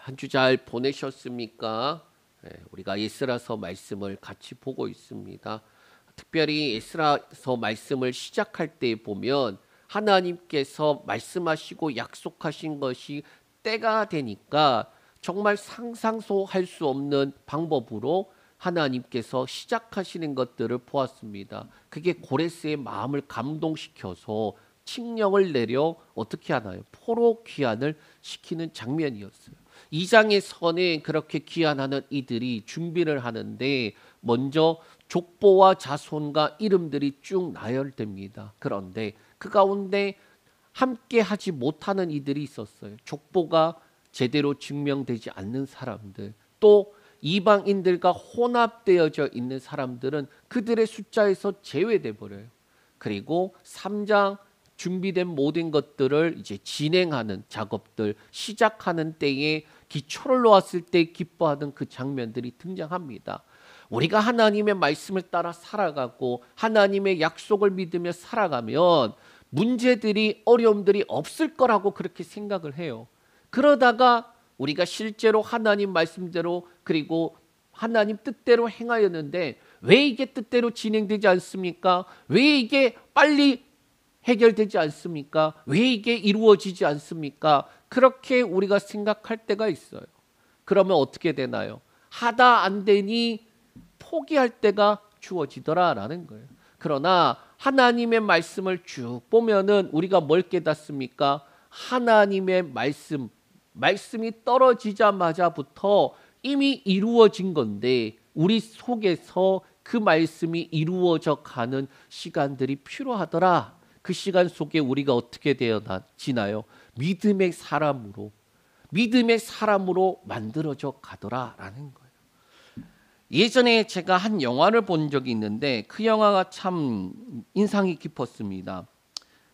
한 주 잘 보내셨습니까? 우리가 에스라서 말씀을 같이 보고 있습니다. 특별히 에스라서 말씀을 시작할 때 보면 하나님께서 말씀하시고 약속하신 것이 때가 되니까 정말 상상도 할 수 없는 방법으로 하나님께서 시작하시는 것들을 보았습니다. 그게 고레스의 마음을 감동시켜서 칙령을 내려 어떻게 하나요? 포로 귀환을 시키는 장면이었어요. 2장에서는 그렇게 귀환하는 이들이 준비를 하는데 먼저 족보와 자손과 이름들이 쭉 나열됩니다. 그런데 그 가운데 함께 하지 못하는 이들이 있었어요. 족보가 제대로 증명되지 않는 사람들, 또 이방인들과 혼합되어져 있는 사람들은 그들의 숫자에서 제외돼 버려요. 그리고 3장 준비된 모든 것들을 이제 진행하는 작업들 시작하는 때에 기초를 놓았을 때 기뻐하던 그 장면들이 등장합니다. 우리가 하나님의 말씀을 따라 살아가고 하나님의 약속을 믿으며 살아가면 문제들이 어려움들이 없을 거라고 그렇게 생각을 해요. 그러다가 우리가 실제로 하나님 말씀대로 그리고 하나님 뜻대로 행하였는데 왜 이게 뜻대로 진행되지 않습니까? 왜 이게 빨리 해결되지 않습니까? 왜 이게 이루어지지 않습니까? 그렇게 우리가 생각할 때가 있어요. 그러면 어떻게 되나요? 하다 안 되니 포기할 때가 주어지더라라는 거예요. 그러나 하나님의 말씀을 쭉 보면은 우리가 뭘 깨닫습니까? 하나님의 말씀이 떨어지자마자부터 이미 이루어진 건데 우리 속에서 그 말씀이 이루어져 가는 시간들이 필요하더라. 그 시간 속에 우리가 어떻게 되어지나요? 믿음의 사람으로 만들어져 가더라라는 거예요. 예전에 제가 한 영화를 본 적이 있는데 그 영화가 참 인상이 깊었습니다.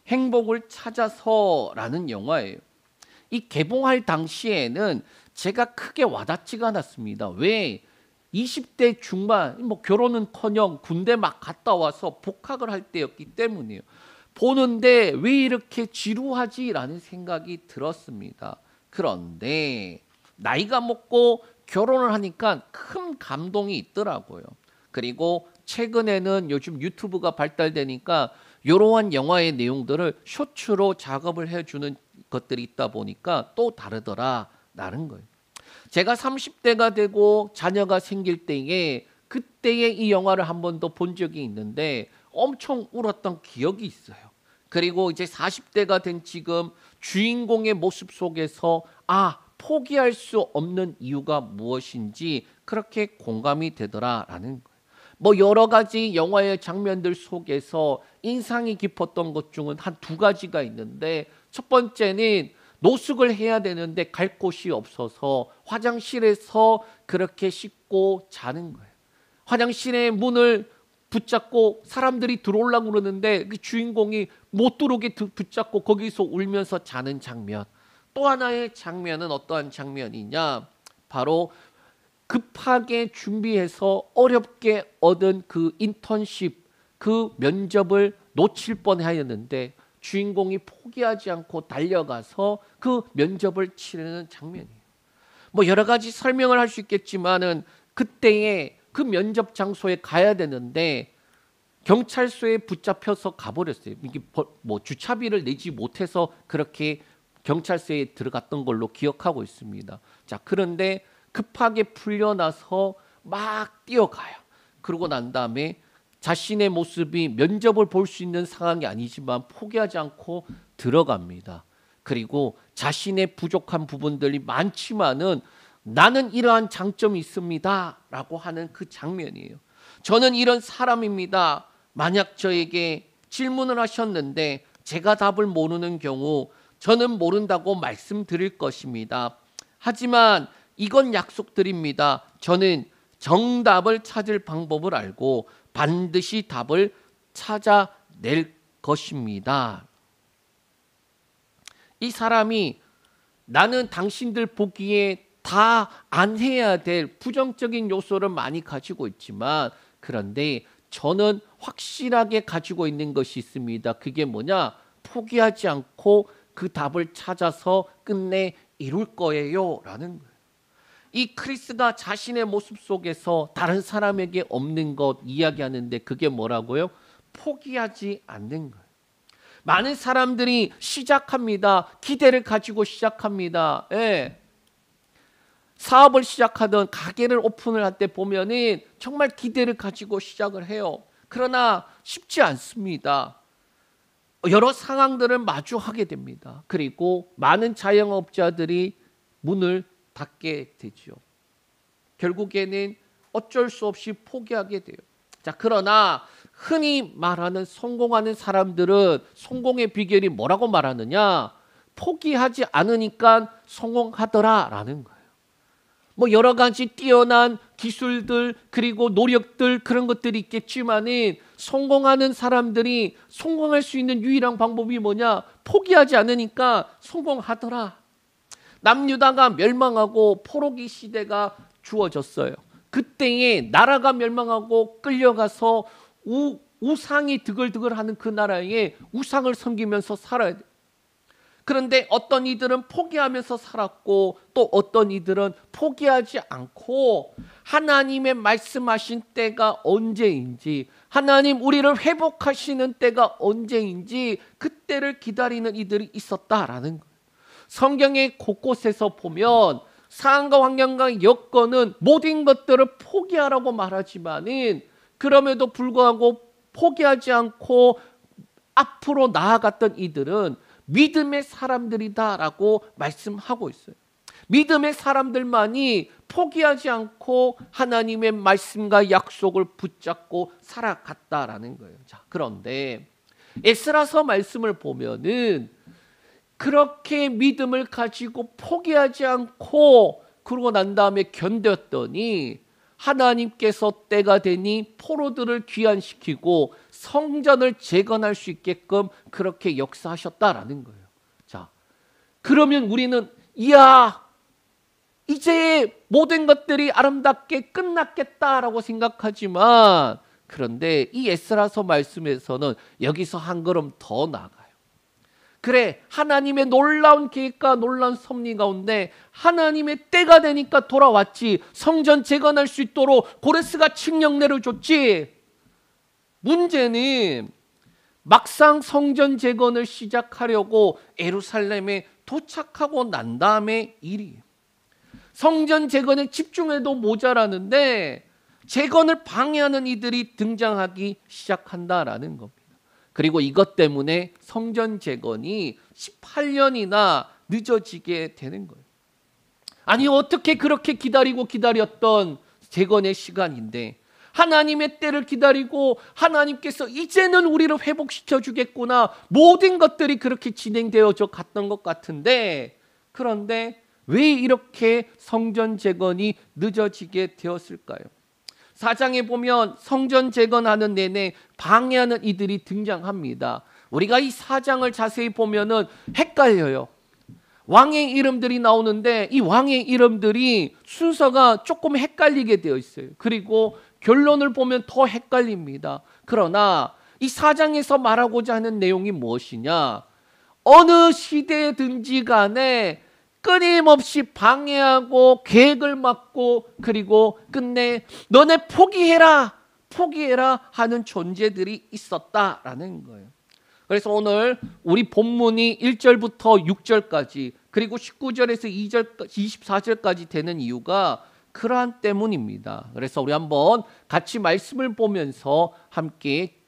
행복을 찾아서라는 영화예요. 이 개봉할 당시에는 제가 크게 와닿지가 않았습니다. 왜? 20대 중반, 결혼은커녕 군대 막 갔다 와서 복학을 할 때였기 때문이에요. 보는데 왜 이렇게 지루하지라는 생각이 들었습니다. 그런데 나이가 먹고 결혼을 하니까 큰 감동이 있더라고요. 그리고 최근에는 요즘 유튜브가 발달되니까 이러한 영화의 내용들을 쇼츠로 작업을 해주는 것들이 있다 보니까 또 다르더라라는 거예요. 제가 30대가 되고 자녀가 생길 때에 그때에 이 영화를 한 번 더 본 적이 있는데 엄청 울었던 기억이 있어요. 그리고 이제 40대가 된 지금 주인공의 모습 속에서 포기할 수 없는 이유가 무엇인지 그렇게 공감이 되더라라는 거예요. 여러 가지 영화의 장면들 속에서 인상이 깊었던 것 중은 한 두 가지가 있는데 첫 번째는 노숙을 해야 되는데 갈 곳이 없어서 화장실에서 그렇게 씻고 자는 거예요. 화장실의 문을 붙잡고 사람들이 들어오려고 그러는데 그 주인공이 못 들어오게 붙잡고 거기서 울면서 자는 장면. 또 하나의 장면은 어떠한 장면이냐? 바로 급하게 준비해서 어렵게 얻은 그 인턴십, 그 면접을 놓칠 뻔하였는데 주인공이 포기하지 않고 달려가서 그 면접을 치르는 장면이에요. 여러 가지 설명을 할 수 있겠지만은 그때에 그 면접 장소에 가야 되는데 경찰서에 붙잡혀서 가버렸어요. 이게 주차비를 내지 못해서 그렇게 경찰서에 들어갔던 걸로 기억하고 있습니다. 자, 그런데 급하게 풀려나서 막 뛰어가요. 그러고 난 다음에 자신의 모습이 면접을 볼 수 있는 상황이 아니지만 포기하지 않고 들어갑니다. 그리고 자신의 부족한 부분들이 많지만은 나는 이러한 장점이 있습니다 라고 하는 그 장면이에요. 저는 이런 사람입니다. 만약 저에게 질문을 하셨는데 제가 답을 모르는 경우 저는 모른다고 말씀드릴 것입니다. 하지만 이건 약속드립니다. 저는 정답을 찾을 방법을 알고 반드시 답을 찾아낼 것입니다. 이 사람이 나는 당신들 보기에 다 안 해야 될 부정적인 요소를 많이 가지고 있지만 그런데 저는 확실하게 가지고 있는 것이 있습니다. 그게 뭐냐? 포기하지 않고 그 답을 찾아서 끝내 이룰 거예요 라는 거예요. 이 크리스가 자신의 모습 속에서 다른 사람에게 없는 것 이야기하는데 그게 뭐라고요? 포기하지 않는 거예요. 많은 사람들이 시작합니다. 기대를 가지고 시작합니다. 예. 사업을 시작하든 가게를 오픈을 할 때 보면은 정말 기대를 가지고 시작을 해요. 그러나 쉽지 않습니다. 여러 상황들을 마주하게 됩니다. 그리고 많은 자영업자들이 문을 닫게 되죠. 결국에는 어쩔 수 없이 포기하게 돼요. 자, 그러나 흔히 말하는 성공하는 사람들은 성공의 비결이 뭐라고 말하느냐? 포기하지 않으니까 성공하더라라는 거예요. 뭐 여러 가지 뛰어난 기술들 그리고 노력들 그런 것들이 있겠지만은 성공하는 사람들이 성공할 수 있는 유일한 방법이 뭐냐? 포기하지 않으니까 성공하더라. 남유다가 멸망하고 포로기 시대가 주어졌어요. 그때에 나라가 멸망하고 끌려가서 우상이 드글드글하는 그 나라에 우상을 섬기면서 살아야 돼요. 그런데 어떤 이들은 포기하면서 살았고 또 어떤 이들은 포기하지 않고 하나님의 말씀하신 때가 언제인지 하나님 우리를 회복하시는 때가 언제인지 그때를 기다리는 이들이 있었다라는 거예요. 성경의 곳곳에서 보면 상황과 환경과 여건은 모든 것들을 포기하라고 말하지만은 그럼에도 불구하고 포기하지 않고 앞으로 나아갔던 이들은 믿음의 사람들이다라고 말씀하고 있어요. 믿음의 사람들만이 포기하지 않고 하나님의 말씀과 약속을 붙잡고 살아갔다라는 거예요. 자, 그런데 에스라서 말씀을 보면은 그렇게 믿음을 가지고 포기하지 않고 그러고 난 다음에 견뎠더니 하나님께서 때가 되니 포로들을 귀환시키고 성전을 재건할 수 있게끔 그렇게 역사하셨다라는 거예요. 자, 그러면 우리는 이야 이제 모든 것들이 아름답게 끝났겠다라고 생각하지만 그런데 이 에스라서 말씀에서는 여기서 한 걸음 더 나아가요. 그래, 하나님의 놀라운 계획과 놀라운 섭리 가운데 하나님의 때가 되니까 돌아왔지. 성전 재건할 수 있도록 고레스가 칙령 내려줬지. 문제는 막상 성전 재건을 시작하려고 예루살렘에 도착하고 난 다음에 일이에요. 성전 재건에 집중해도 모자라는데 재건을 방해하는 이들이 등장하기 시작한다라는 겁니다. 그리고 이것 때문에 성전 재건이 18년이나 늦어지게 되는 거예요. 아니 어떻게 그렇게 기다렸던 재건의 시간인데 하나님의 때를 기다리고 하나님께서 이제는 우리를 회복시켜 주겠구나 모든 것들이 그렇게 진행되어져 갔던 것 같은데 그런데 왜 이렇게 성전 재건이 늦어지게 되었을까요? 4장에 보면 성전 재건하는 내내 방해하는 이들이 등장합니다. 우리가 이 4장을 자세히 보면은 헷갈려요. 왕의 이름들이 나오는데 이 왕의 이름들이 순서가 조금 헷갈리게 되어 있어요. 그리고 결론을 보면 더 헷갈립니다. 그러나 이 4장에서 말하고자 하는 내용이 무엇이냐? 어느 시대든지 간에 끊임없이 방해하고 계획을 막고 그리고 끝내 너네 포기해라 하는 존재들이 있었다라는 거예요. 그래서 오늘 우리 본문이 1절부터 6절까지 그리고 19절에서 2절, 24절까지 되는 이유가 그러한 때문입니다. 그래서 우리 한번 같이 말씀을 보면서 함께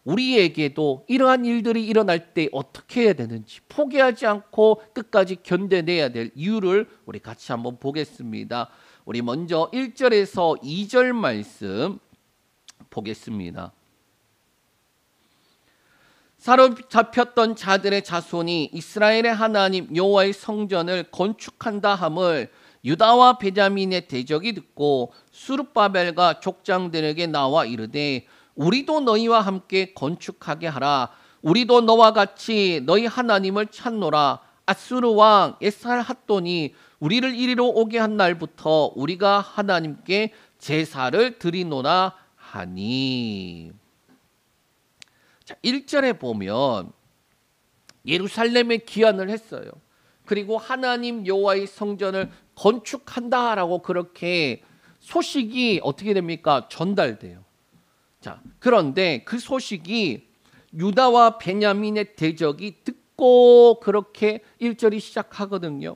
우리에게도 이러한 일들이 일어날 때 어떻게 해야 되는지 포기하지 않고 끝까지 견뎌내야 될 이유를 우리 같이 한번 보겠습니다. 우리 먼저 1절에서 2절 말씀 보겠습니다. 사로잡혔던 자들의 자손이 이스라엘의 하나님 여호와의 성전을 건축한다 함을 유다와 베냐민의 대적이 듣고 스룹바벨과 족장들에게 나와 이르되 우리도 너희와 함께 건축하게 하라. 우리도 너와 같이 너희 하나님을 찾노라. 아수르 왕 에살핫돈이 우리를 이리로 오게 한 날부터 우리가 하나님께 제사를 드리노라 하니. 자, 1절에 보면 예루살렘에 귀환을 했어요. 그리고 하나님 여호와의 성전을 건축한다라고 그렇게 소식이 어떻게 됩니까? 전달돼요. 자, 그런데 그 소식이 유다와 베냐민의 대적이 듣고 그렇게 1절이 시작하거든요.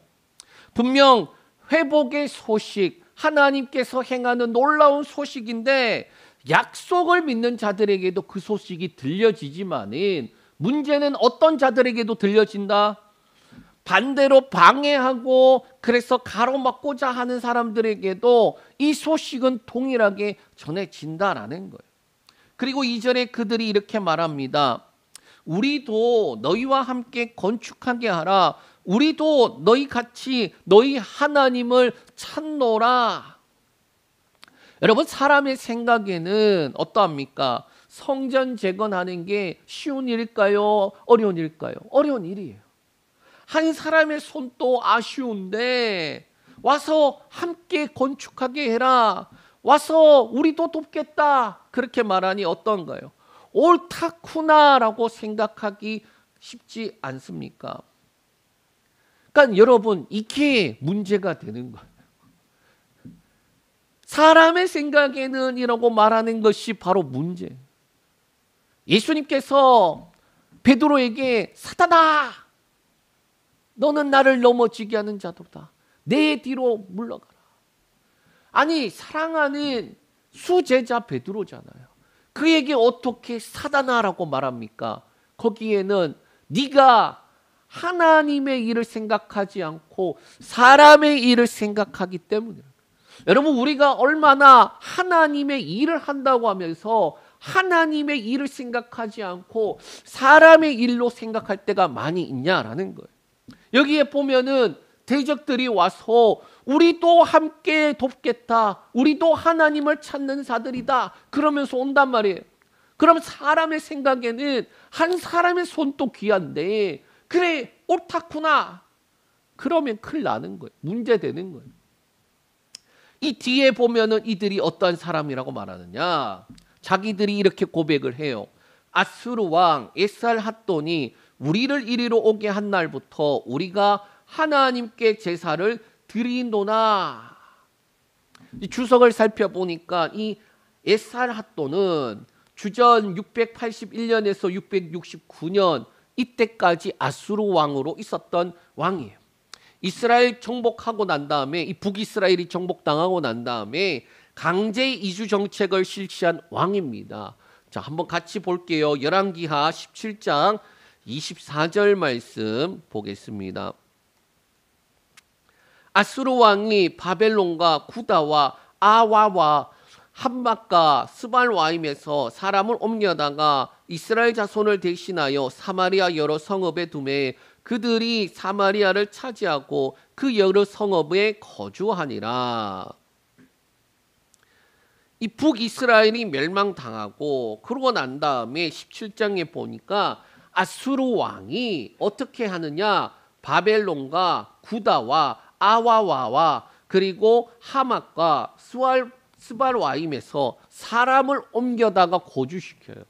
분명 회복의 소식, 하나님께서 행하는 놀라운 소식인데 약속을 믿는 자들에게도 그 소식이 들려지지만은 문제는 어떤 자들에게도 들려진다? 반대로 방해하고 그래서 가로막고자 하는 사람들에게도 이 소식은 동일하게 전해진다라는 거예요. 그리고 2절에 그들이 이렇게 말합니다. 우리도 너희와 함께 건축하게 하라. 우리도 너희 같이 너희 하나님을 찾노라. 여러분, 사람의 생각에는 어떠합니까? 성전 재건하는 게 쉬운 일일까요? 어려운 일일까요? 어려운 일이에요. 한 사람의 손도 아쉬운데 와서 함께 건축하게 해라. 와서 우리도 돕겠다. 그렇게 말하니 어떤가요? 옳다구나라고 생각하기 쉽지 않습니까? 그러니까 여러분, 이게 문제가 되는 거예요. 사람의 생각에는 이라고 말하는 것이 바로 문제예요. 예수님께서 베드로에게 사탄아, 너는 나를 넘어지게 하는 자도다. 내 뒤로 물러가라. 아니, 사랑하는 수제자 베드로잖아요. 그에게 어떻게 사탄아라고 말합니까? 거기에는 네가 하나님의 일을 생각하지 않고 사람의 일을 생각하기 때문에. 여러분, 우리가 얼마나 하나님의 일을 한다고 하면서 하나님의 일을 생각하지 않고 사람의 일로 생각할 때가 많이 있냐라는 거예요. 여기에 보면은 대적들이 와서 우리도 함께 돕겠다. 우리도 하나님을 찾는 자들이다. 그러면서 온단 말이에요. 그럼 사람의 생각에는 한 사람의 손도 귀한데 그래, 옳다구나. 그러면 큰일 나는 거예요. 문제되는 거예요. 이 뒤에 보면은 이들이 어떤 사람이라고 말하느냐. 자기들이 이렇게 고백을 해요. 아수르 왕 에살핫돈이 우리를 이리로 오게 한 날부터 우리가 하나님께 제사를 드리노나. 이 주석을 살펴보니까 이 에살핫돈은 주전 681년에서 669년 이때까지 아수르 왕으로 있었던 왕이에요. 이스라엘 정복하고 난 다음에 이 북이스라엘이 정복당하고 난 다음에 강제 이주 정책을 실시한 왕입니다. 자, 한번 같이 볼게요. 열왕기하 17장 24절 말씀 보겠습니다. 아수르 왕이 바벨론과 구다와 아와와 함막과 스발와임에서 사람을 옮겨다가 이스라엘 자손을 대신하여 사마리아 여러 성읍에 두매 그들이 사마리아를 차지하고 그 여러 성읍에 거주하니라. 이 북이스라엘이 멸망당하고 그러고 난 다음에 17장에 보니까 아수르 왕이 어떻게 하느냐. 바벨론과 구다와 아와와와 그리고 하막과 스발와임에서 사람을 옮겨다가 거주시켜요.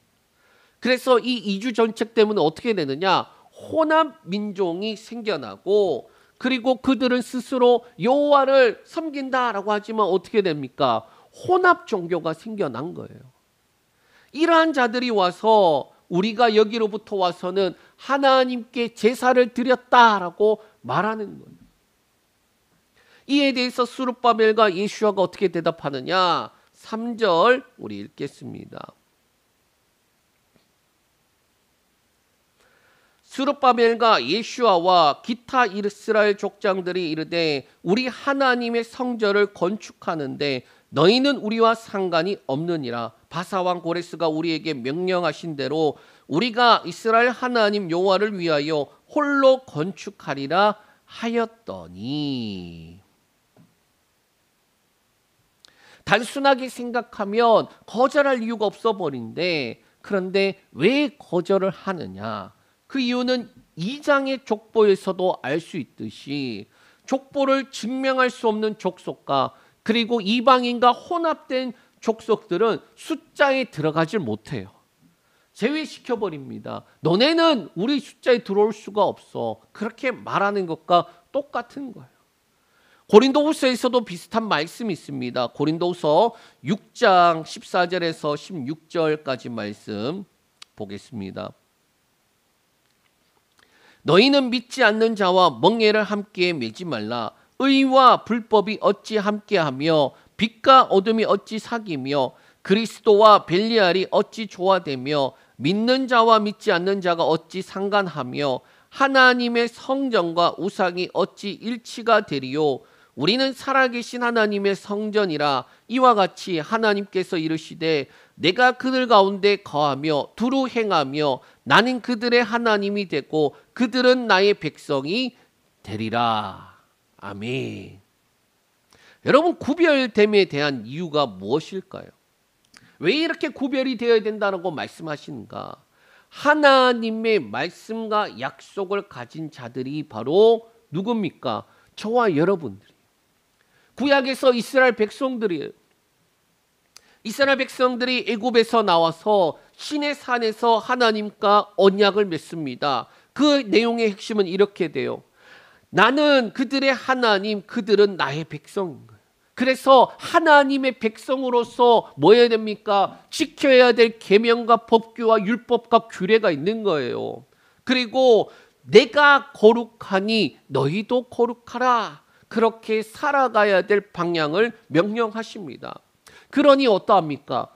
그래서 이 이주 정책 때문에 어떻게 되느냐. 혼합 민족이 생겨나고 그리고 그들은 스스로 여호와를 섬긴다라고 하지만 어떻게 됩니까? 혼합 종교가 생겨난 거예요. 이러한 자들이 와서 우리가 여기로부터 와서는 하나님께 제사를 드렸다라고 말하는 거예요. 이에 대해서 스룹바벨과 예슈아가 어떻게 대답하느냐. 3절 우리 읽겠습니다. 스룹바벨과 예슈아와 기타 이스라엘 족장들이 이르되 우리 하나님의 성전을 건축하는데 너희는 우리와 상관이 없느니라. 바사왕 고레스가 우리에게 명령하신 대로 우리가 이스라엘 하나님 여호와를 위하여 홀로 건축하리라 하였더니. 단순하게 생각하면 거절할 이유가 없어 버린데 그런데 왜 거절을 하느냐. 그 이유는 2장의 족보에서도 알 수 있듯이 족보를 증명할 수 없는 족속과 그리고 이방인과 혼합된 족속들은 숫자에 들어가질 못해요. 제외시켜 버립니다. 너네는 우리 숫자에 들어올 수가 없어. 그렇게 말하는 것과 똑같은 거예요. 고린도후서에서도 비슷한 말씀이 있습니다. 고린도후서 6장 14절에서 16절까지 말씀 보겠습니다. 너희는 믿지 않는 자와 멍에를 함께 매지 말라. 의와 불법이 어찌 함께하며 빛과 어둠이 어찌 사귀며 그리스도와 벨리알이 어찌 조화되며 믿는 자와 믿지 않는 자가 어찌 상관하며 하나님의 성전과 우상이 어찌 일치가 되리요. 우리는 살아계신 하나님의 성전이라. 이와 같이 하나님께서 이르시되 내가 그들 가운데 거하며 두루 행하며 나는 그들의 하나님이 되고 그들은 나의 백성이 되리라. 아멘. 여러분, 구별됨에 대한 이유가 무엇일까요? 왜 이렇게 구별이 되어야 된다고 말씀하시는가? 하나님의 말씀과 약속을 가진 자들이 바로 누굽니까? 저와 여러분들이. 구약에서 이스라엘 백성들이에요. 이스라엘 백성들이 애굽에서 나와서 시내 산에서 하나님과 언약을 맺습니다. 그 내용의 핵심은 이렇게 돼요. 나는 그들의 하나님, 그들은 나의 백성인 거예요. 그래서 하나님의 백성으로서 뭐 해야 됩니까? 지켜야 될 계명과 법규와 율법과 규례가 있는 거예요. 그리고 내가 거룩하니 너희도 거룩하라. 그렇게 살아가야 될 방향을 명령하십니다. 그러니 어떠합니까?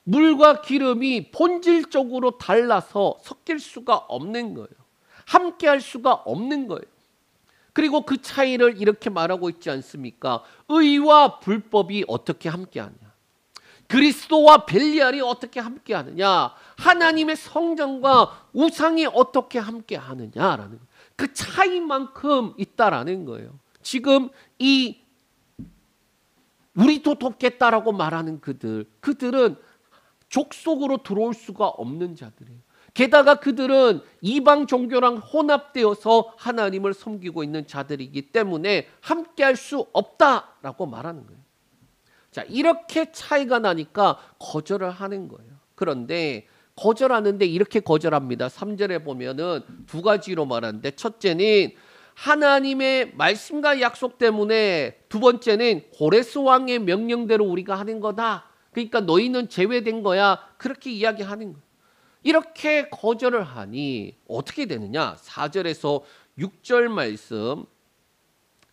물과 기름이 본질적으로 달라서 섞일 수가 없는 거예요. 함께 할 수가 없는 거예요. 그리고 그 차이를 이렇게 말하고 있지 않습니까? 의와 불법이 어떻게 함께하냐? 그리스도와 벨리알이 어떻게 함께하느냐? 하나님의 성전과 우상이 어떻게 함께하느냐라는 그 차이만큼 있다라는 거예요. 지금 이 우리도 돕겠다라고 말하는 그들은 족속으로 들어올 수가 없는 자들이에요. 게다가 그들은 이방 종교랑 혼합되어서 하나님을 섬기고 있는 자들이기 때문에 함께할 수 없다라고 말하는 거예요. 자, 이렇게 차이가 나니까 거절을 하는 거예요. 그런데 거절하는데 이렇게 거절합니다. 3절에 보면은 두 가지로 말하는데, 첫째는 하나님의 말씀과 약속 때문에, 두 번째는 고레스 왕의 명령대로 우리가 하는 거다. 그러니까 너희는 제외된 거야. 그렇게 이야기하는 거예요. 이렇게 거절을 하니 어떻게 되느냐? 4절에서 6절 말씀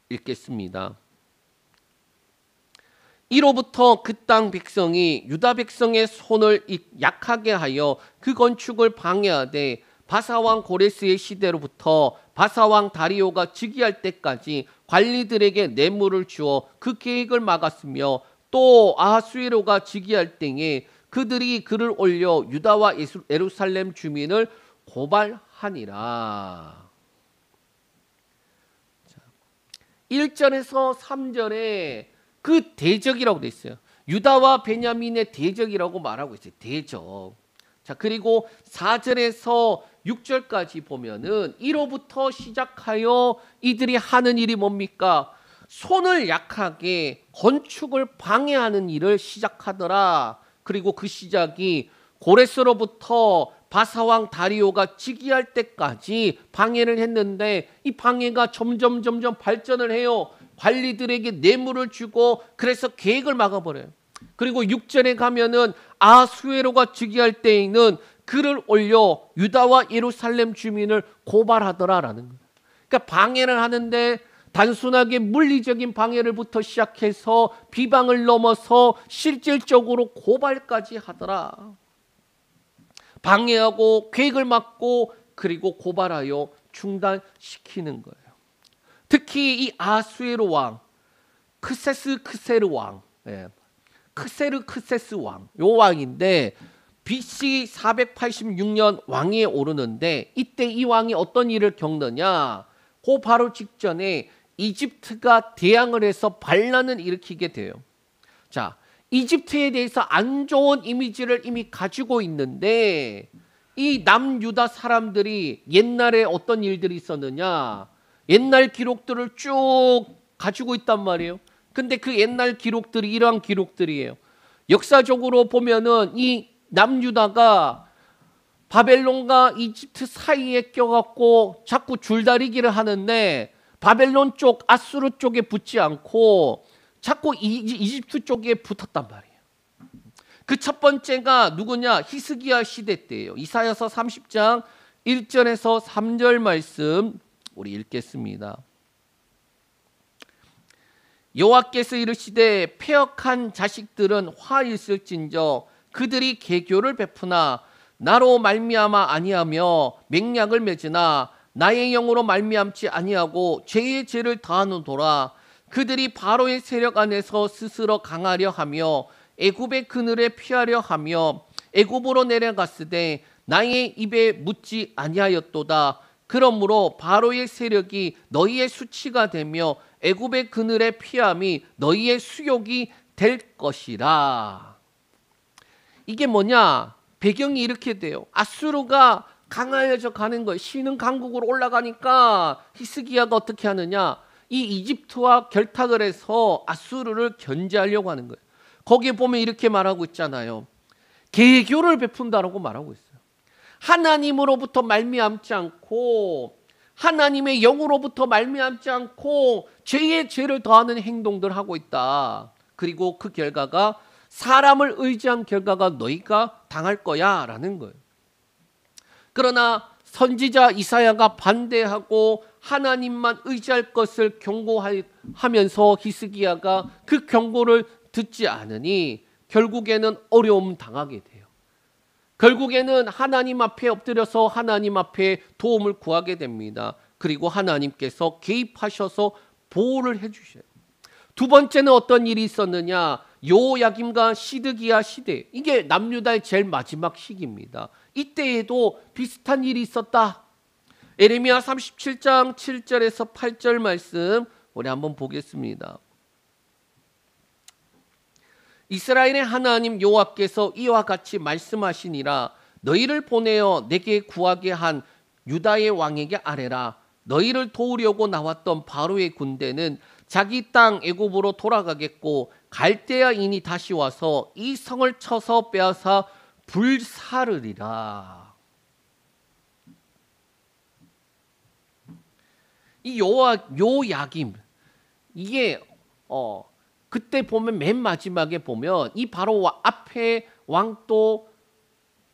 읽겠습니다. 이로부터 그 땅 백성이 유다 백성의 손을 약하게 하여 그 건축을 방해하되 바사왕 고레스의 시대로부터 바사왕 다리오가 즉위할 때까지 관리들에게 뇌물을 주어 그 계획을 막았으며, 또 아하수에로가 즉위할 때에 그들이 글을 올려 유다와 예루살렘 주민을 고발하니라. 1절에서 3절에 그 대적이라고 돼 있어요. 유다와 베냐민의 대적이라고 말하고 있어요. 대적. 자, 그리고 4절에서 6절까지 보면은 이로부터 시작하여 이들이 하는 일이 뭡니까? 손을 약하게 건축을 방해하는 일을 시작하더라. 그리고 그 시작이 고레스로부터 바사왕 다리오가 즉위할 때까지 방해를 했는데, 이 방해가 점점 발전을 해요. 관리들에게 뇌물을 주고 그래서 계획을 막아버려요. 그리고 6절에 가면은 아하수에로가 즉위할 때에는 글을 올려 유다와 예루살렘 주민을 고발하더라라는 거예요. 그러니까 방해를 하는데 단순하게 물리적인 방해를부터 시작해서 비방을 넘어서 실질적으로 고발까지 하더라. 방해하고 계획을 막고 그리고 고발하여 중단시키는 거예요. 특히 이 아하수에로 왕, 크세르 왕, 크세르크세스 왕, 요 왕인데 BC 486년 왕위에 오르는데, 이때 이 왕이 어떤 일을 겪느냐? 그 바로 직전에 이집트가 대항을 해서 반란을 일으키게 돼요. 자, 이집트에 대해서 안 좋은 이미지를 이미 가지고 있는데, 이 남유다 사람들이 옛날에 어떤 일들이 있었느냐? 옛날 기록들을 쭉 가지고 있단 말이에요. 근데 그 옛날 기록들이 이러한 기록들이에요. 역사적으로 보면은 이 남유다가 바벨론과 이집트 사이에 껴갖고 자꾸 줄다리기를 하는데 바벨론 쪽, 아수르 쪽에 붙지 않고 자꾸 이집트 쪽에 붙었단 말이에요. 그 첫 번째가 누구냐? 히스기야 시대 때예요. 이사야서 30장 1절에서 3절 말씀 우리 읽겠습니다. 여호와께서 이르시되 패역한 자식들은 화 있을진저 그들이 계교를 베푸나 나로 말미암아 아니하며 맹약을 맺으나 나의 영으로 말미암지 아니하고 죄의 죄를 더하노도라. 그들이 바로의 세력 안에서 스스로 강하려 하며 애굽의 그늘에 피하려 하며 애굽으로 내려갔으되 나의 입에 묻지 아니하였도다. 그러므로 바로의 세력이 너희의 수치가 되며 애굽의 그늘에 피함이 너희의 수욕이 될 것이라. 이게 뭐냐? 배경이 이렇게 돼요. 아수르가 강하여져 가는 거예요. 신은 강국으로 올라가니까 히스기야가 어떻게 하느냐? 이 이집트와 결탁을 해서 아수르를 견제하려고 하는 거예요. 거기에 보면 이렇게 말하고 있잖아요. 계교를 베푼다라고 말하고 있어요. 하나님으로부터 말미암지 않고 하나님의 영으로부터 말미암지 않고 죄의 죄를 더하는 행동들을 하고 있다. 그리고 그 결과가 사람을 의지한 결과가 너희가 당할 거야 라는 거예요. 그러나 선지자 이사야가 반대하고 하나님만 의지할 것을 경고하면서 히스기야가 그 경고를 듣지 않으니 결국에는 어려움 당하게 돼요. 결국에는 하나님 앞에 엎드려서 하나님 앞에 도움을 구하게 됩니다. 그리고 하나님께서 개입하셔서 보호를 해주셔요. 두 번째는 어떤 일이 있었느냐? 요야김과 시드기야 시대. 이게 남유다의 제일 마지막 시기입니다. 이때에도 비슷한 일이 있었다. 에레미야 37장 7절에서 8절 말씀 우리 한번 보겠습니다. 이스라엘의 하나님 여호와께서 이와 같이 말씀하시니라. 너희를 보내어 내게 구하게 한 유다의 왕에게 아뢰라. 너희를 도우려고 나왔던 바로의 군대는 자기 땅 애굽으로 돌아가겠고 갈대아인이 다시 와서 이 성을 쳐서 빼앗아 불사르리라. 이 요야김 이게 그때 보면 맨 마지막에 보면 이 바로 앞에 왕도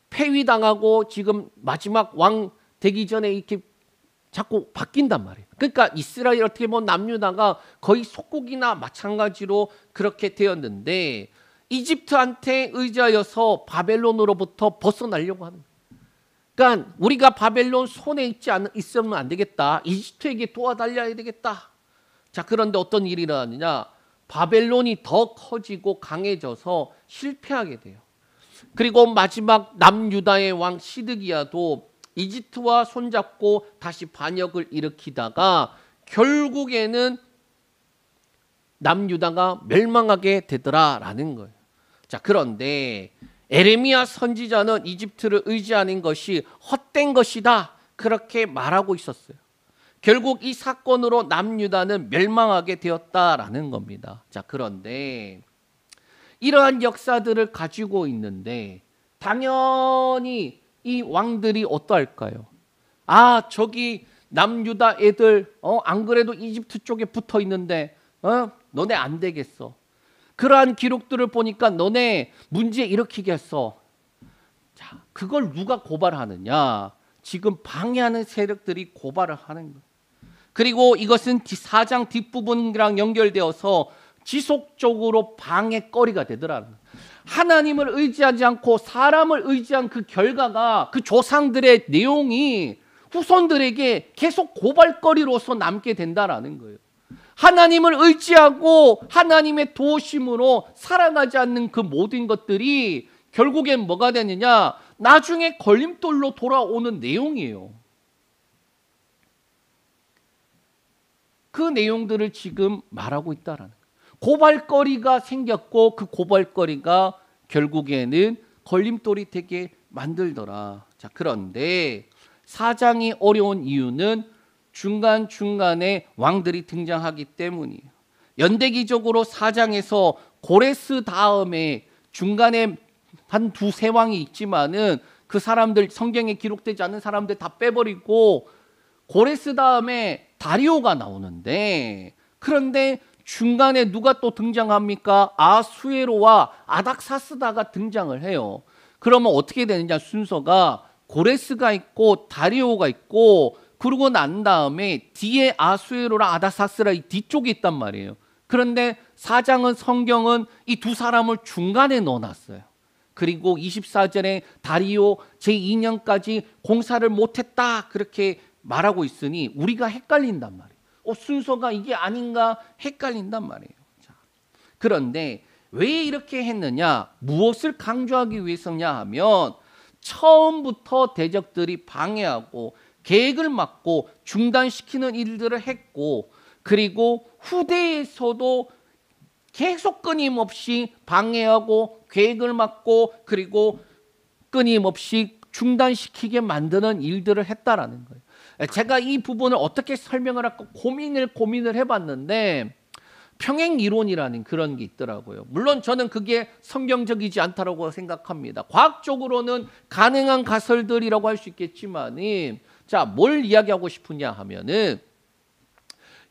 폐위당하고 지금 마지막 왕 되기 전에 이렇게 자꾸 바뀐단 말이에요. 그러니까 이스라엘 어떻게 보면 남유다가 거의 속국이나 마찬가지로 그렇게 되었는데 이집트한테 의지하여서 바벨론으로부터 벗어나려고 하는 거예요. 그러니까 우리가 바벨론 손에 있으면 안 되겠다. 이집트에게 도와달라야 되겠다. 자, 그런데 어떤 일이 일어나느냐? 바벨론이 더 커지고 강해져서 실패하게 돼요. 그리고 마지막 남유다의 왕 시드기야도 이집트와 손잡고 다시 반역을 일으키다가 결국에는 남유다가 멸망하게 되더라라는 거예요. 자, 그런데 에레미야 선지자는 이집트를 의지하는 것이 헛된 것이다 그렇게 말하고 있었어요. 결국 이 사건으로 남유다는 멸망하게 되었다라는 겁니다. 자, 그런데 이러한 역사들을 가지고 있는데 당연히 이 왕들이 어떠할까요? 아, 저기 남유다 애들 안 그래도 이집트 쪽에 붙어 있는데 너네 안 되겠어. 그러한 기록들을 보니까 너네 문제 일으키겠어. 자, 그걸 누가 고발하느냐? 지금 방해하는 세력들이 고발을 하는 거예요. 그리고 이것은 4장 뒷부분이랑 연결되어서 지속적으로 방해거리가 되더라는 거예요. 하나님을 의지하지 않고 사람을 의지한 그 결과가 그 조상들의 내용이 후손들에게 계속 고발거리로서 남게 된다라는 거예요. 하나님을 의지하고 하나님의 도우심으로 살아가지 않는 그 모든 것들이 결국엔 뭐가 되느냐? 나중에 걸림돌로 돌아오는 내용이에요. 그 내용들을 지금 말하고 있다라는 거예요. 고발거리가 생겼고 그 고발거리가 결국에는 걸림돌이 되게 만들더라. 자, 그런데 사장이 어려운 이유는 중간중간에 왕들이 등장하기 때문이에요. 연대기적으로 사장에서 고레스 다음에 중간에 한 두세 왕이 있지만은 그 사람들, 성경에 기록되지 않은 사람들 다 빼버리고 고레스 다음에 다리오가 나오는데, 그런데 중간에 누가 또 등장합니까? 아수에로와 아닥사스다가 등장을 해요. 그러면 어떻게 되느냐, 순서가 고레스가 있고 다리오가 있고, 그러고 난 다음에 뒤에 아수에로랑 아닥사스라 이 뒤쪽에 있단 말이에요. 그런데 사장은, 성경은 이 두 사람을 중간에 넣어놨어요. 그리고 24절에 다리오 제2년까지 공사를 못했다 그렇게 말하고 있으니 우리가 헷갈린단 말이에요. 순서가 이게 아닌가 헷갈린단 말이에요. 자, 그런데 왜 이렇게 했느냐, 무엇을 강조하기 위해서냐 하면, 처음부터 대적들이 방해하고 계획을 막고 중단시키는 일들을 했고, 그리고 후대에서도 계속 끊임없이 방해하고 계획을 막고 그리고 끊임없이 중단시키게 만드는 일들을 했다라는 거예요. 제가 이 부분을 어떻게 설명을 할까 고민을 해봤는데, 평행 이론이라는 그런 게 있더라고요. 물론 저는 그게 성경적이지 않다라고 생각합니다. 과학적으로는 가능한 가설들이라고 할 수 있겠지만, 자, 뭘 이야기하고 싶으냐 하면은,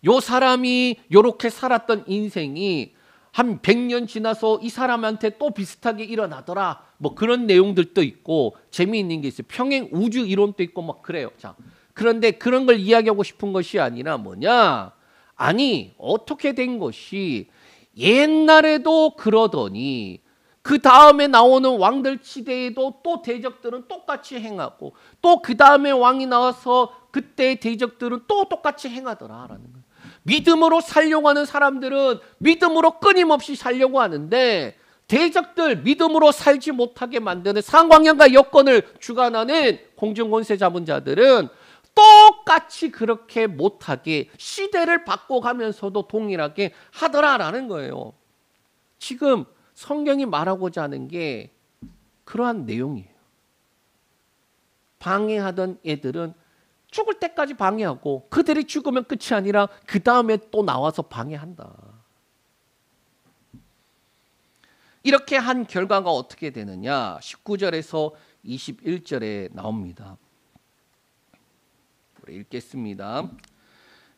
요 사람이 요렇게 살았던 인생이 한 100년 지나서 이 사람한테 또 비슷하게 일어나더라, 뭐 그런 내용들도 있고, 재미있는 게 있어요. 평행 우주 이론도 있고 막 그래요. 자, 그런데 그런 걸 이야기하고 싶은 것이 아니라 뭐냐, 아니 어떻게 된 것이, 옛날에도 그러더니 그 다음에 나오는 왕들 시대에도 또 대적들은 똑같이 행하고, 또 그 다음에 왕이 나와서 그때 대적들은 또 똑같이 행하더라라는 거예요. 믿음으로 살려고 하는 사람들은 믿음으로 끊임없이 살려고 하는데, 대적들, 믿음으로 살지 못하게 만드는 상황과 여건을 주관하는 공중권세 잡은 자들은 똑같이 그렇게 못하게 시대를 바꿔가면서도 동일하게 하더라라는 거예요. 지금 성경이 말하고자 하는 게 그러한 내용이에요. 방해하던 애들은 죽을 때까지 방해하고, 그들이 죽으면 끝이 아니라 그 다음에 또 나와서 방해한다. 이렇게 한 결과가 어떻게 되느냐, 19절에서 21절에 나옵니다. 우리 읽겠습니다.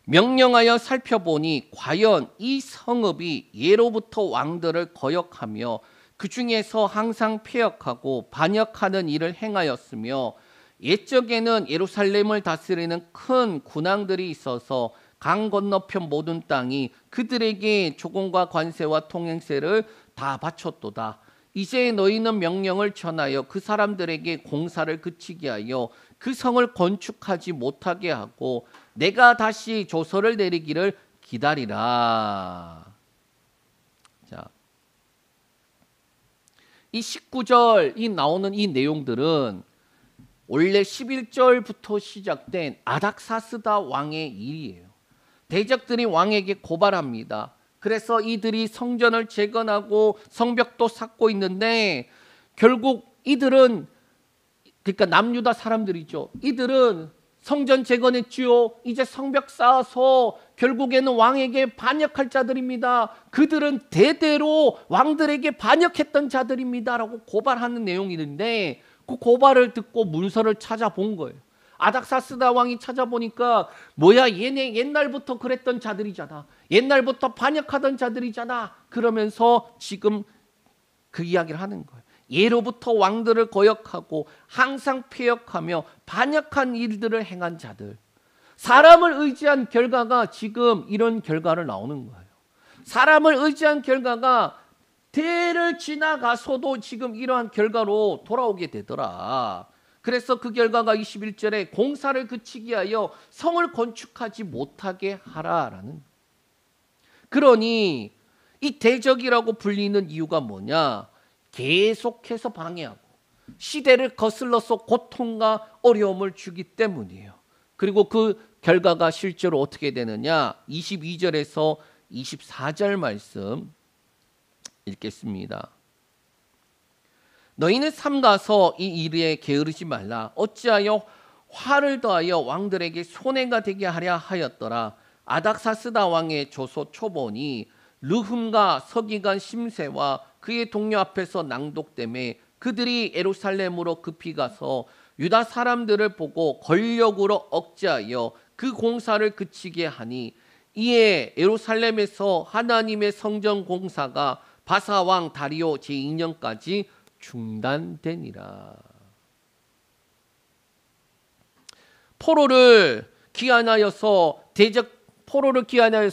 명령하여 살펴보니 과연 이 성읍이 예로부터 왕들을 거역하며 그 중에서 항상 패역하고 반역하는 일을 행하였으며, 옛적에는 예루살렘을 다스리는 큰 군왕들이 있어서 강 건너편 모든 땅이 그들에게 조공과 관세와 통행세를 다 바쳤도다. 이제 너희는 명령을 전하여 그 사람들에게 공사를 그치게 하여 그 성을 건축하지 못하게 하고 내가 다시 조서를 내리기를 기다리라. 자, 이 19절이 나오는 이 내용들은 원래 11절부터 시작된 아닥사스다 왕의 일이에요. 대적들이 왕에게 고발합니다. 그래서 이들이 성전을 재건하고 성벽도 쌓고 있는데, 결국 이들은, 그러니까 남유다 사람들이죠. 이들은 성전 재건했지요. 이제 성벽 쌓아서 결국에는 왕에게 반역할 자들입니다. 그들은 대대로 왕들에게 반역했던 자들입니다라고 고발하는 내용이 있는데, 그 고발을 듣고 문서를 찾아본 거예요. 아닥사스다 왕이 찾아보니까, 뭐야, 얘네 옛날부터 그랬던 자들이잖아, 옛날부터 반역하던 자들이잖아, 그러면서 지금 그 이야기를 하는 거예요. 예로부터 왕들을 거역하고 항상 패역하며 반역한 일들을 행한 자들, 사람을 의지한 결과가 지금 이런 결과를 나오는 거예요. 사람을 의지한 결과가 대를 지나가서도 지금 이러한 결과로 돌아오게 되더라. 그래서 그 결과가 21절에 공사를 그치게 하여 성을 건축하지 못하게 하라라는. 그러니 이 대적이라고 불리는 이유가 뭐냐? 계속해서 방해하고 시대를 거슬러서 고통과 어려움을 주기 때문이에요. 그리고 그 결과가 실제로 어떻게 되느냐? 22절에서 24절 말씀 읽겠습니다. 너희는 삼가서 이 일에 게으르지 말라. 어찌하여 화를 더하여 왕들에게 손해가 되게 하려 하였더라. 아닥사스다 왕의 조소 초본이 르흠과 서기관 심세와 그의 동료 앞에서 낭독됨에 그들이 예루살렘으로 급히 가서 유다 사람들을 보고 권력으로 억제하여 그 공사를 그치게 하니 이에 예루살렘에서 하나님의 성전 공사가 바사 왕 다리오 제2년까지 중단되니라. 포로를 귀환하여서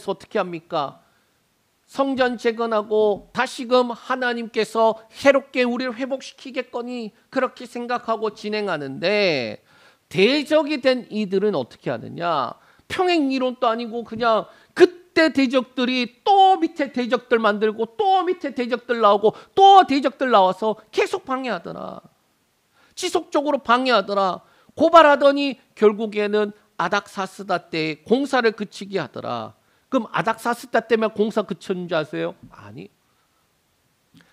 어떻게 합니까? 성전 재건하고 다시금 하나님께서 새롭게 우리를 회복시키겠거니 그렇게 생각하고 진행하는데, 대적이 된 이들은 어떻게 하느냐? 평행 이론도 아니고 그냥 그때 대적들이 또 밑에 대적들 만들고 또 밑에 대적들 나오고 또 대적들 나와서 계속 방해하더라. 지속적으로 방해하더라. 고발하더니 결국에는 아닥사스다 때 공사를 그치게 하더라. 그럼 아닥사스다 때문에 공사 그쳤는 줄 아세요? 아니.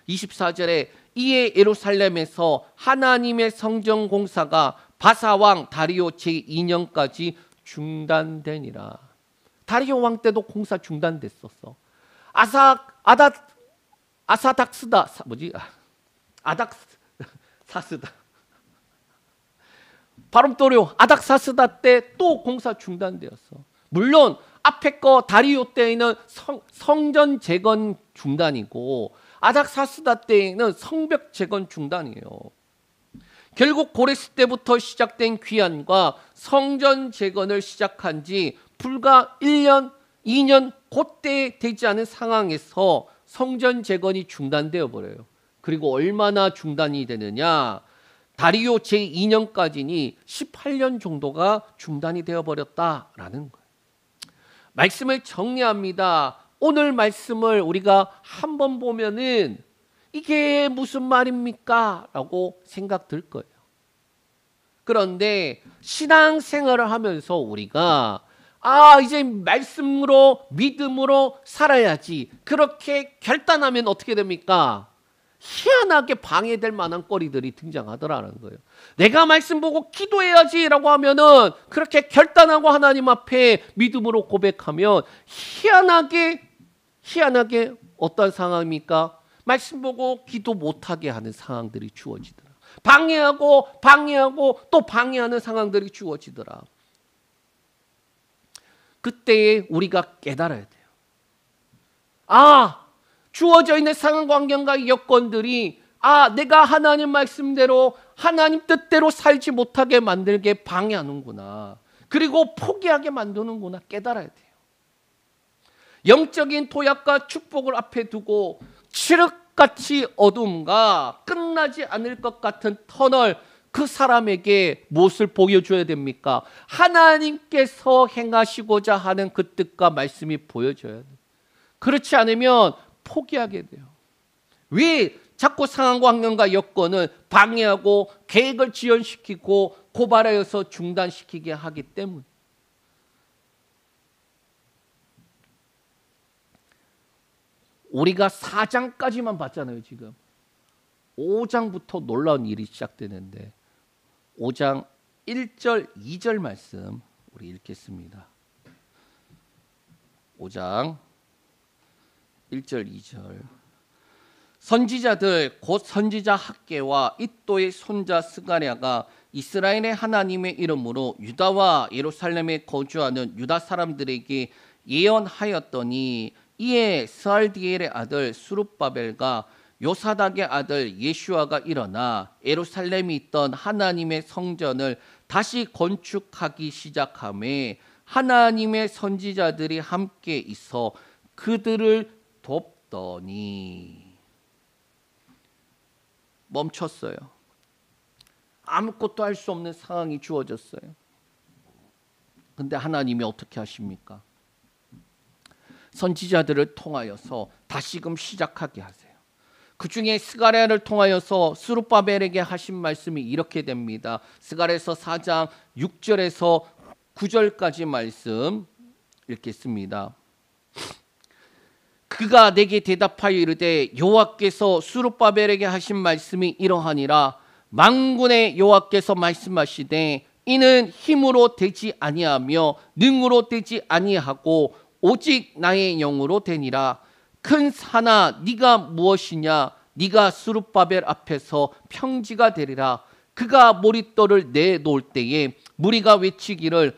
24절에 이에 예루살렘에서 하나님의 성전 공사가 바사 왕 다리오 제2년까지 중단되니라. 다리오 왕 때도 공사 중단됐었어. 아닥사스다. 발음도료 아닥사스다 때 또 공사 중단되었어. 물론 앞에 거 다리오 때에는 성전 재건 중단이고 아닥사스다 때에는 성벽 재건 중단이에요. 결국 고레스 때부터 시작된 귀환과 성전 재건을 시작한 지 불과 1년, 2년 그때 되지 않은 상황에서 성전 재건이 중단되어 버려요. 그리고 얼마나 중단이 되느냐? 다리오 제2년까지니 18년 정도가 중단이 되어 버렸다라는 거예요. 말씀을 정리합니다. 오늘 말씀을 우리가 한번 보면은 이게 무슨 말입니까? 라고 생각 들 거예요. 그런데 신앙생활을 하면서 우리가 이제 말씀으로 믿음으로 살아야지 그렇게 결단하면 어떻게 됩니까? 희한하게 방해될 만한 거리들이 등장하더라는 거예요. 내가 말씀 보고 기도해야지라고 하면은 그렇게 결단하고 하나님 앞에 믿음으로 고백하면 희한하게 어떤 상황입니까? 말씀 보고 기도 못하게 하는 상황들이 주어지더라. 방해하고 또 방해하는 상황들이 주어지더라. 그때에 우리가 깨달아야 돼요. 주어져 있는 상황 환경과 여건들이 내가 하나님 말씀대로 하나님 뜻대로 살지 못하게 만들게 방해하는구나. 그리고 포기하게 만드는구나. 깨달아야 돼요. 영적인 도약과 축복을 앞에 두고 칠흑같이 어둠과 끝나지 않을 것 같은 터널, 그 사람에게 무엇을 보여줘야 됩니까? 하나님께서 행하시고자 하는 그 뜻과 말씀이 보여져야 돼요. 그렇지 않으면 포기하게 돼요. 왜 자꾸 상황과 환경과 여건을 방해하고 계획을 지연시키고 고발하여서 중단시키게 하기 때문에. 우리가 4장까지만 봤잖아요. 지금 5장부터 놀라운 일이 시작되는데 5장 1절 2절 말씀 우리 읽겠습니다. 5장 1절 2절. 선지자들 곧 선지자 학개와 잇도의 손자 스가랴가 이스라엘의 하나님의 이름으로 유다와 예루살렘에 거주하는 유다 사람들에게 예언하였더니, 이에 스알디엘의 아들 수룹바벨과 요사닥의 아들 예슈아가 일어나 예루살렘에 있던 하나님의 성전을 다시 건축하기 시작하며 하나님의 선지자들이 함께 있어 그들을 돕더니. 멈췄어요. 아무것도 할 수 없는 상황이 주어졌어요. 근데 하나님이 어떻게 하십니까? 선지자들을 통하여서 다시금 시작하게 하세요. 그 중에 스가랴를 통하여서 스룹바벨에게 하신 말씀이 이렇게 됩니다. 스가랴서 4장 6절에서 9절까지 말씀 읽겠습니다. 그가 내게 대답하여 이르되 여호와께서 스룹바벨에게 하신 말씀이 이러하니라. 만군의 여호와께서 말씀하시되 이는 힘으로 되지 아니하며 능으로 되지 아니하고 오직 나의 영으로 되니라. 큰 산아 네가 무엇이냐? 네가 스룹바벨 앞에서 평지가 되리라. 그가 머릿돌을 내놓을 때에 무리가 외치기를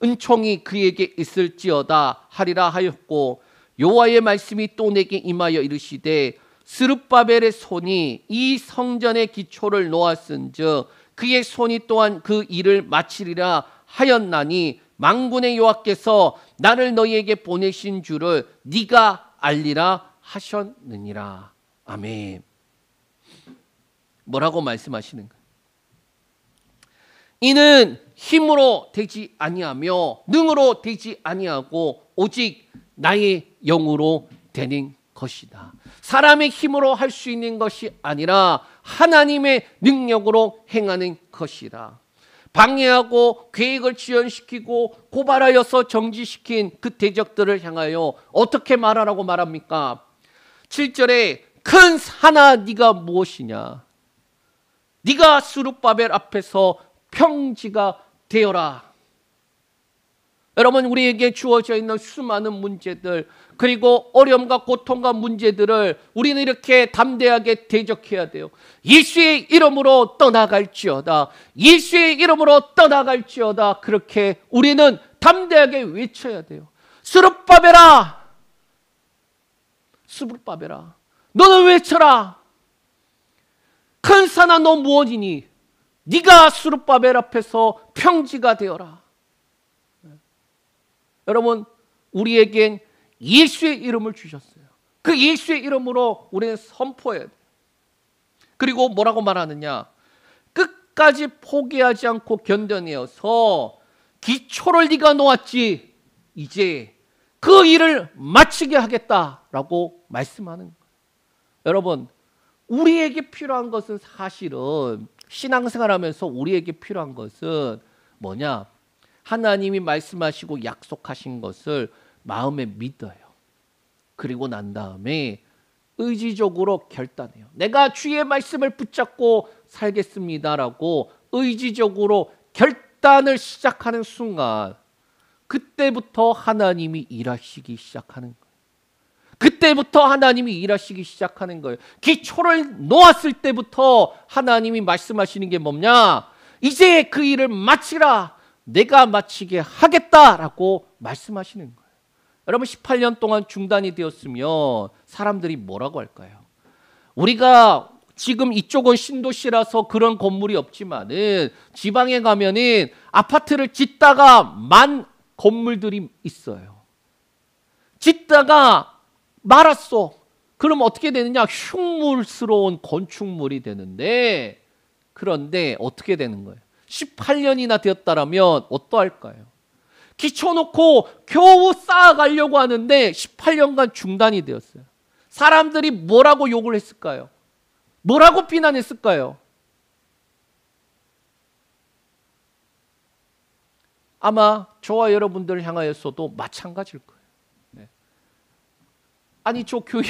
은총이 그에게 있을지어다 하리라 하였고, 여호와의 말씀이 또 내게 임하여 이르시되 스룹바벨의 손이 이 성전의 기초를 놓았은즉 그의 손이 또한 그 일을 마치리라 하였나니 만군의 여호와께서 나를 너희에게 보내신 줄을 네가 알리라 하셨느니라. 아멘. 뭐라고 말씀하시는가? 이는 힘으로 되지 아니하며 능으로 되지 아니하고 오직 나의 영으로 되는 것이다. 사람의 힘으로 할 수 있는 것이 아니라 하나님의 능력으로 행하는 것이다. 방해하고 계획을 지연시키고 고발하여서 정지시킨 그 대적들을 향하여 어떻게 말하라고 말합니까? 7절에 큰 산아 네가 무엇이냐? 네가 스룹바벨 앞에서 평지가 되어라. 여러분, 우리에게 주어져 있는 수많은 문제들, 그리고 어려움과 고통과 문제들을 우리는 이렇게 담대하게 대적해야 돼요. 예수의 이름으로 떠나갈지어다. 예수의 이름으로 떠나갈지어다. 그렇게 우리는 담대하게 외쳐야 돼요. 스룹바벨아, 스룹바벨아, 너는 외쳐라. 큰 산아 너 무엇이니? 네가 스룹바벨 앞에서 평지가 되어라. 여러분, 우리에겐 예수의 이름을 주셨어요. 그 예수의 이름으로 우리는 선포해야 돼요. 그리고 뭐라고 말하느냐? 끝까지 포기하지 않고 견뎌내어서 기초를 네가 놓았지, 이제 그 일을 마치게 하겠다라고 말씀하는 거예요. 여러분, 우리에게 필요한 것은 사실은 신앙생활하면서 우리에게 필요한 것은 뭐냐? 하나님이 말씀하시고 약속하신 것을 마음에 믿어요. 그리고 난 다음에 의지적으로 결단해요. 내가 주의 말씀을 붙잡고 살겠습니다라고 의지적으로 결단을 시작하는 순간, 그때부터 하나님이 일하시기 시작하는 거예요. 그때부터 하나님이 일하시기 시작하는 거예요. 기초를 놓았을 때부터 하나님이 말씀하시는 게 뭐냐? 이제 그 일을 마치라. 내가 마치게 하겠다라고 말씀하시는 거예요. 여러분, 18년 동안 중단이 되었으면 사람들이 뭐라고 할까요? 우리가 지금 이쪽은 신도시라서 그런 건물이 없지만은 지방에 가면은 아파트를 짓다가 만 건물들이 있어요. 짓다가 말았어. 그럼 어떻게 되느냐? 흉물스러운 건축물이 되는데, 그런데 어떻게 되는 거예요? 18년이나 되었다라면 어떠할까요? 기초 놓고 겨우 쌓아가려고 하는데 18년간 중단이 되었어요. 사람들이 뭐라고 욕을 했을까요? 뭐라고 비난했을까요? 아마 저와 여러분들을 향하여서도 마찬가지일 거예요. 네. 아니, 저 교회,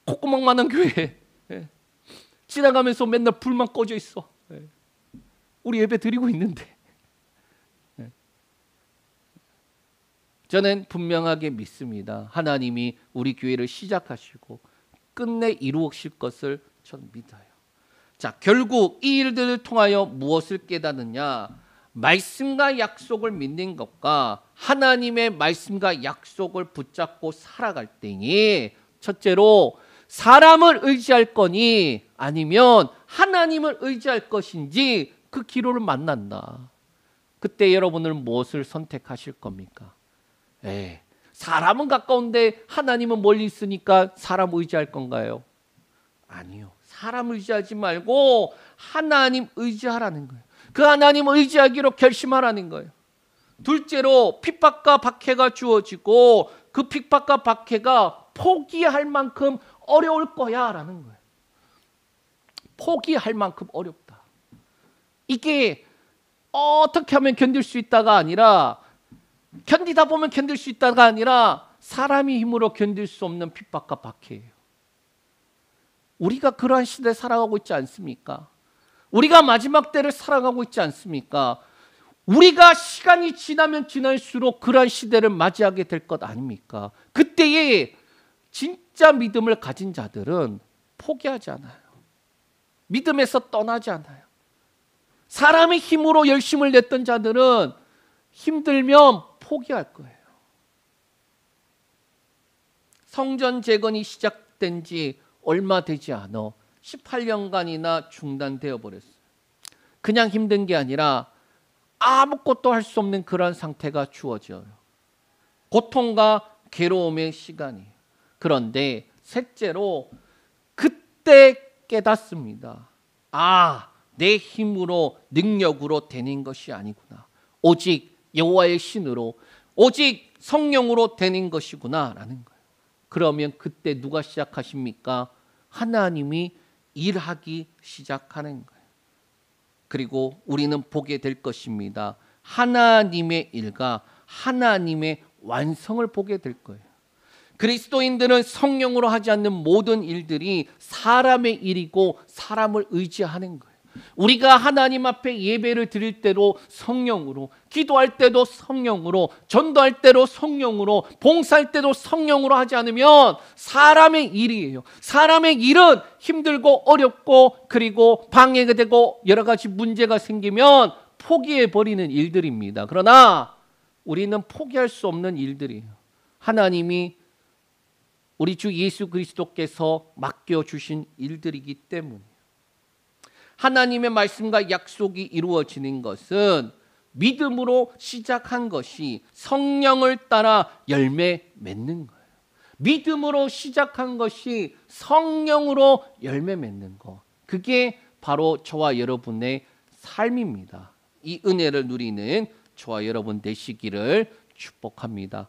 콧구멍만한 교회, 네. 지나가면서 맨날 불만 꺼져 있어. 네. 우리 예배 드리고 있는데. 네. 저는 분명하게 믿습니다. 하나님이 우리 교회를 시작하시고 끝내 이루실 것을 저는 믿어요. 자, 결국 이 일들을 통하여 무엇을 깨닫느냐? 말씀과 약속을 믿는 것과 하나님의 말씀과 약속을 붙잡고 살아갈 때에 첫째로 사람을 의지할 거니 아니면 하나님을 의지할 것인지 그 기로를 만난다. 그때 여러분은 무엇을 선택하실 겁니까? 사람은 가까운데 하나님은 멀리 있으니까 사람 의지할 건가요? 아니요. 사람 의지하지 말고 하나님 의지하라는 거예요. 그 하나님 의지하기로 결심하라는 거예요. 둘째로 핍박과 박해가 주어지고 그 핍박과 박해가 포기할 만큼 어려울 거야 라는 거예요. 포기할 만큼 어렵다. 이게 어떻게 하면 견딜 수 있다가 아니라, 견디다 보면 견딜 수 있다가 아니라 사람이 힘으로 견딜 수 없는 핍박과 박해예요. 우리가 그러한 시대에 살아가고 있지 않습니까? 우리가 마지막 때를 살아가고 있지 않습니까? 우리가 시간이 지나면 지날수록 그러한 시대를 맞이하게 될 것 아닙니까? 그때에 진짜 믿음을 가진 자들은 포기하지 않아요. 믿음에서 떠나지 않아요. 사람의 힘으로 열심을 냈던 자들은 힘들면 포기할 거예요. 성전 재건이 시작된 지 얼마 되지 않아 18년간이나 중단되어 버렸어요. 그냥 힘든 게 아니라 아무것도 할 수 없는 그런 상태가 주어져요. 고통과 괴로움의 시간이에요. 그런데 셋째로 그때 깨닫습니다. 아, 내 힘으로 능력으로 되는 것이 아니구나. 오직 여호와의 신으로, 오직 성령으로 되는 것이구나라는 거예요. 그러면 그때 누가 시작하십니까? 하나님이 일하기 시작하는 거예요. 그리고 우리는 보게 될 것입니다. 하나님의 일과 하나님의 완성을 보게 될 거예요. 그리스도인들은 성령으로 하지 않는 모든 일들이 사람의 일이고 사람을 의지하는 거예요. 우리가 하나님 앞에 예배를 드릴 때도 성령으로, 기도할 때도 성령으로, 전도할 때도 성령으로, 봉사할 때도 성령으로 하지 않으면 사람의 일이에요. 사람의 일은 힘들고 어렵고 그리고 방해가 되고 여러 가지 문제가 생기면 포기해버리는 일들입니다. 그러나 우리는 포기할 수 없는 일들이에요. 하나님이 우리 주 예수 그리스도께서 맡겨주신 일들이기 때문이에요. 하나님의 말씀과 약속이 이루어지는 것은 믿음으로 시작한 것이 성령을 따라 열매 맺는 거예요. 믿음으로 시작한 것이 성령으로 열매 맺는 것. 그게 바로 저와 여러분의 삶입니다. 이 은혜를 누리는 저와 여러분 되시기를 축복합니다.